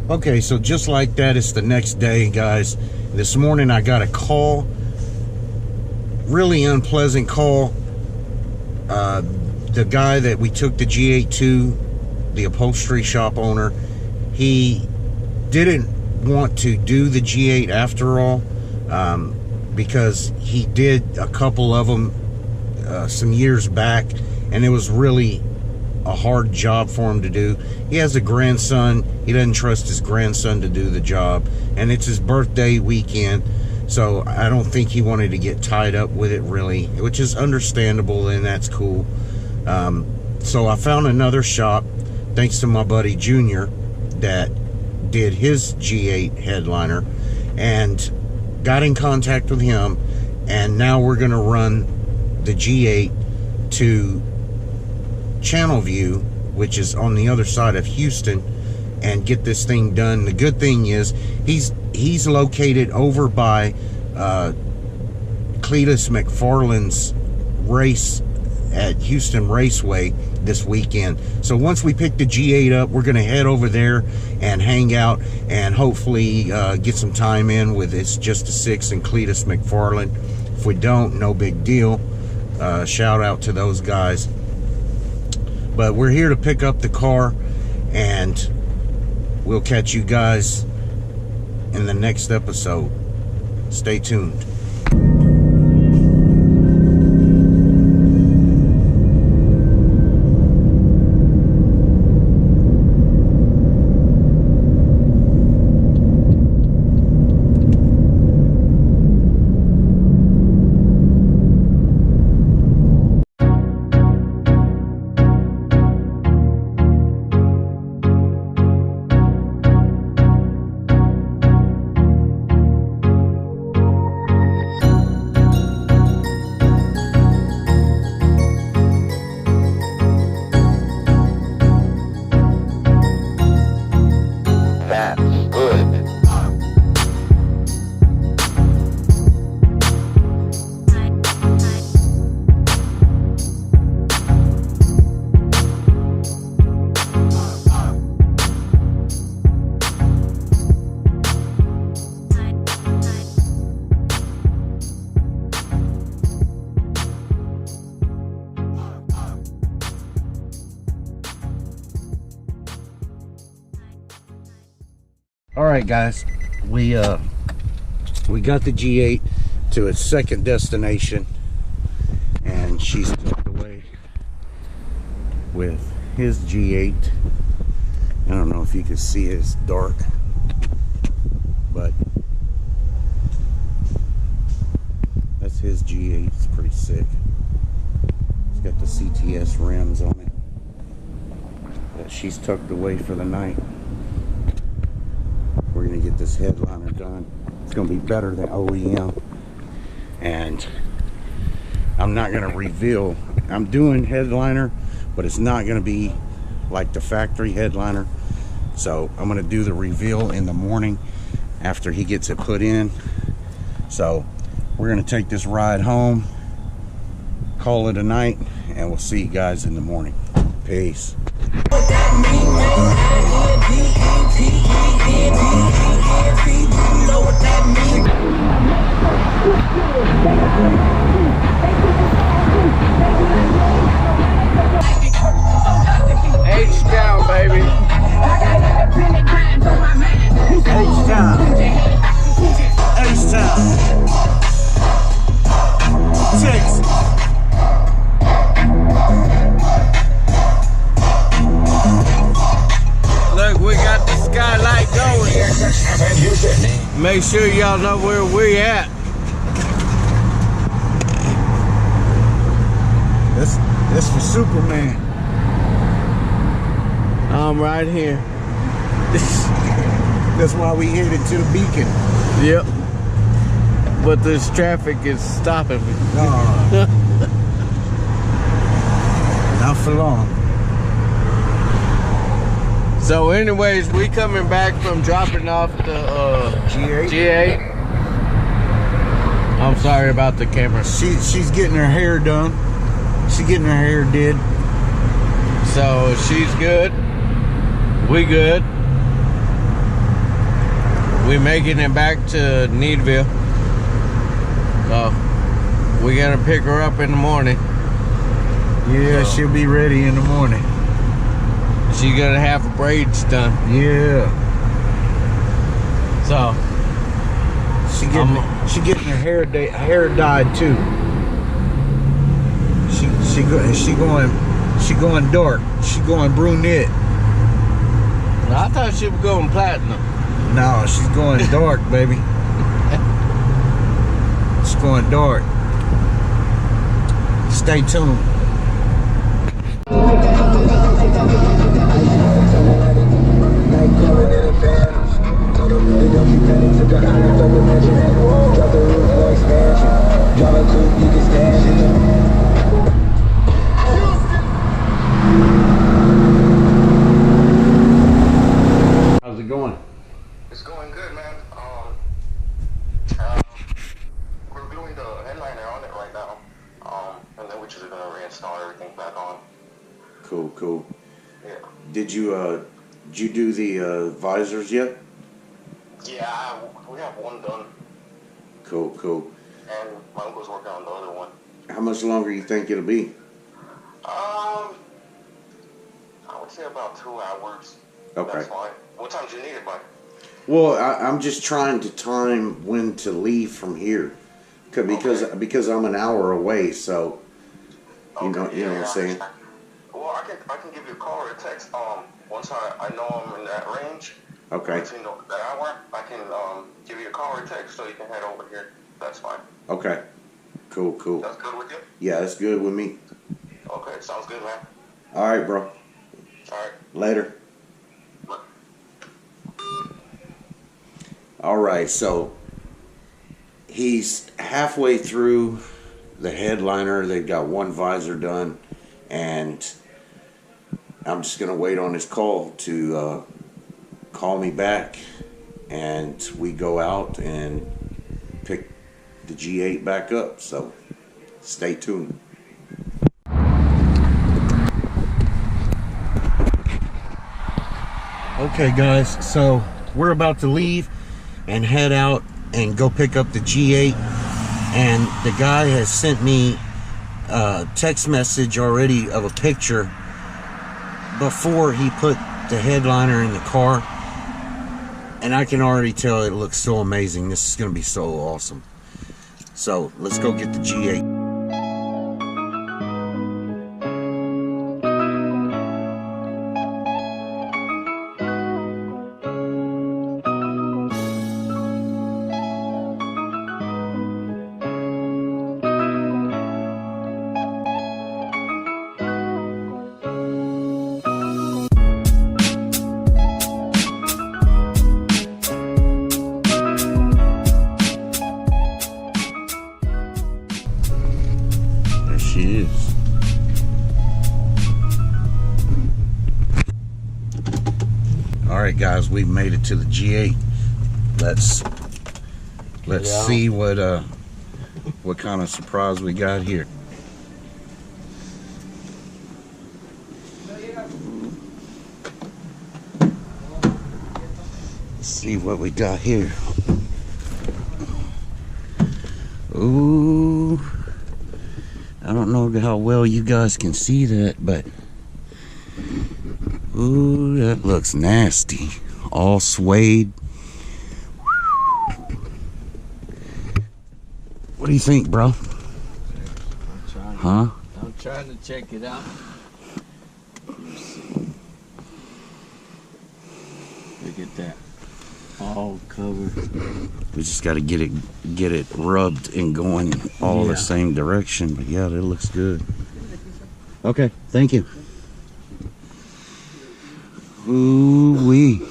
Okay, so just like that, it's the next day, guys. This morning I got a call, really unpleasant call. The guy that we took the G8 to, the upholstery shop owner, he didn't want to do the G8 after all, because he did a couple of them some years back, and it was really a hard job for him to do. He has a grandson. He doesn't trust his grandson to do the job, and it's his birthday weekend, so I don't think he wanted to get tied up with it, really, which is understandable, and that's cool. So I found another shop, thanks to my buddy Junior, that did his G8 headliner, and got in contact with him, and now we're gonna run the G8 to Channelview, which is on the other side of Houston, and get this thing done. The good thing is he's located over by Cletus McFarland's race at Houston Raceway this weekend. So once we pick the G8 up, we're gonna head over there and hang out, and hopefully get some time in with It's Just a Six and Cletus McFarland. If we don't, no big deal. Shout out to those guys. But we're here to pick up the car, and we'll catch you guys in the next episode. Stay tuned. All right, guys, we got the G8 to its second destination, and she's tucked away with his G8. I don't know if you can see it, it's dark, but that's his G8. It's pretty sick. It's got the CTS rims on it. But she's tucked away for the night. We're gonna get this headliner done. It's gonna be better than OEM, and I'm not gonna reveal. I'm doing headliner, but it's not gonna be like the factory headliner. So I'm gonna do the reveal in the morning after he gets it put in. So we're gonna take this ride home, call it a night, and we'll see you guys in the morning. Peace. H down, baby. H time. H time. 6. Look, we got the skylight going. Make sure y'all know where we at. This for Superman. I'm right here. That's why we headed to the beacon. Yep. But this traffic is stopping me. Not for long. So anyways, we coming back from dropping off the G8. I'm sorry about the camera. She's getting her hair done. She's getting her hair did. So she's good. We good. we're making it back to Needville. So we gotta pick her up in the morning. Yeah, so she'll be ready in the morning. She's gonna have her braids done. Yeah. So she getting her hair dyed too. She going dark. She going brunette. I thought she was going platinum. No, she's going dark, baby. She's going dark. Stay tuned. How's it going? It's going good, man. We're gluing the headliner on it right now. And then we're just gonna reinstall everything back on. Cool, cool. Yeah. Did you do the visors yet? Yeah, we have one done. Cool, cool. And my uncle's working on the other one. How much longer you think it'll be? I would say about 2 hours. Okay. That's fine. What time do you need it by? Well, I'm just trying to time when to leave from here, because I'm an hour away. So you know what I'm saying. Well, I can give you a call or a text. Once I know I'm in that range. Okay. Once you know that hour, I can give you a call or a text so you can head over here. That's fine. Okay. Cool, cool. That's good with you? Yeah, that's good with me. Okay, sounds good, man. All right, bro. All right. Later. All right, so he's halfway through the headliner. They've got one visor done, and I'm just gonna wait on his call to call me back, and we go out and pick the G8 back up. So stay tuned. Okay, guys, so we're about to leave and head out and go pick up the G8, and the guy has sent me a text message already of a picture before he put the headliner in the car, and I can already tell it looks so amazing. This is going to be so awesome. So let's go get the G8. She is. All right, guys, we've made it to the G8. Let's see what kind of surprise we got here. Let's see what we got here. Ooh. I don't know how well you guys can see that, but ooh, that looks nasty. All suede. What do you think, bro? Huh? I'm trying to check it out. Look at that. All covered. We just got to get it rubbed and going all the same direction. But yeah, that looks good. Okay, thank you. Ooh wee.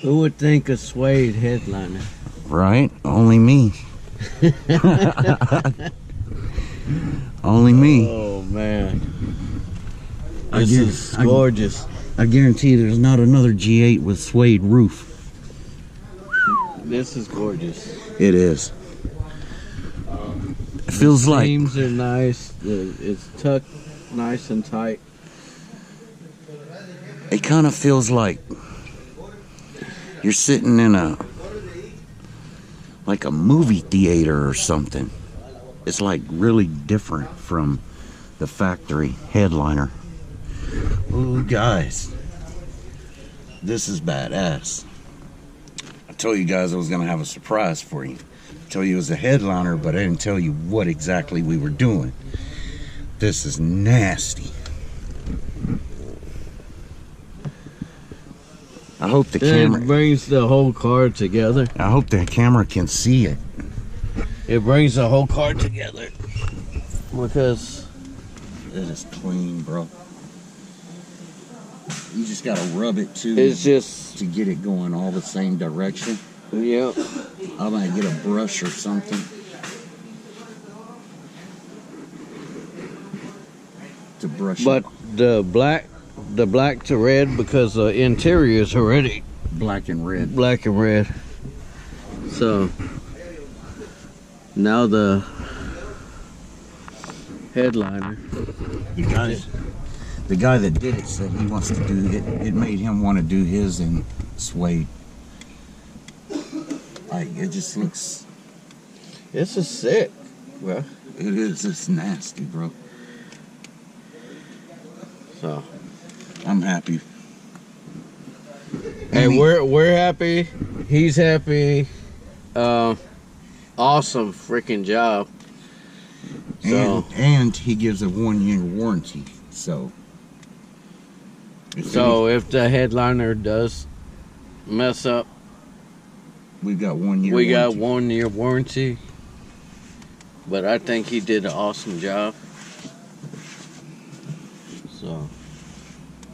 Who would think a suede headliner? Right? Only me. Only me. Oh man. This is gorgeous. I guarantee there's not another G8 with suede roof. This is gorgeous. It is. It feels like Seams are nice. It's tucked nice and tight. it kind of feels like you're sitting in like a movie theater or something. It's like really different from the factory headliner. Ooh, guys, this is badass. I told you guys I was gonna have a surprise for you. I told you it was a headliner, but I didn't tell you what exactly we were doing. This is nasty. I hope the camera brings the whole car together. I hope the camera can see it. It brings the whole car together because it is clean, bro. You just gotta rub it too. It's just to get it going all the same direction. Yep. I might get a brush or something to brush. But the black to red, because the interior is already black and red. Black and red. So now the headliner. The guy that did it said he wants to do it. It made him want to do his in suede. Like, it just looks. This is sick, bro. It is. It's nasty, bro. So I'm happy. Hey, we're happy. He's happy. Awesome freaking job. So, and he gives a 1-year warranty. So if the headliner does mess up, we've got 1 year. We got 1 year warranty. But I think he did an awesome job. So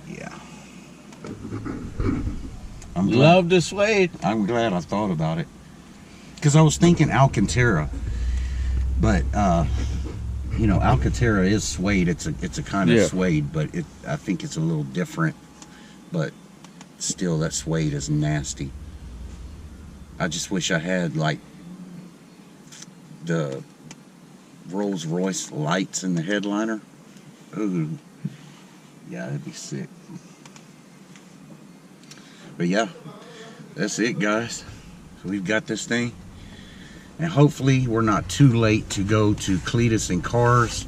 yeah. Love the suede. I'm glad I thought about it, because I was thinking Alcantara, but you know, Alcantara is suede. It's a kind of suede, but I think it's a little different. But still, that suede is nasty. I just wish I had like the Rolls Royce lights in the headliner. Ooh, yeah, that'd be sick. But yeah, that's it, guys. So we've got this thing, and hopefully we're not too late to go to Cletus and Cars,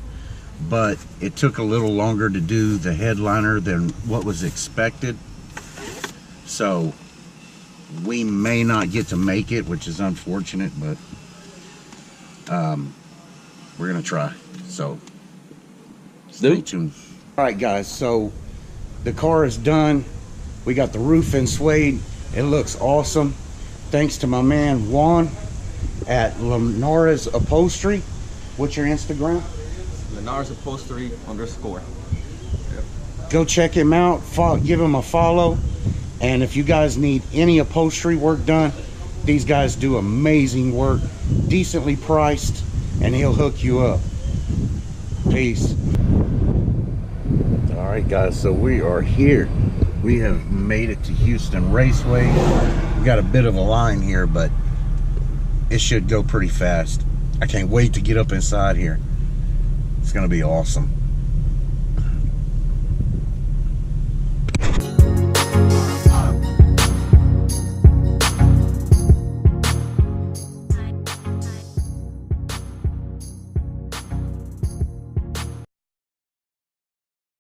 but it took a little longer to do the headliner than what was expected, so we may not get to make it, which is unfortunate, but we're gonna try. So stay tuned. All right, guys, so the car is done. We got the roof in suede. It looks awesome. Thanks to my man Juan at Linares Upholstery. What's your Instagram? Linares Upholstery _. Yep. Go check him out. Give him a follow. And if you guys need any upholstery work done, these guys do amazing work, decently priced, and he'll hook you up. Peace. All right, guys, so we are here. We have made it to Houston Raceway. We got a bit of a line here, but it should go pretty fast. I can't wait to get up inside here. It's gonna be awesome.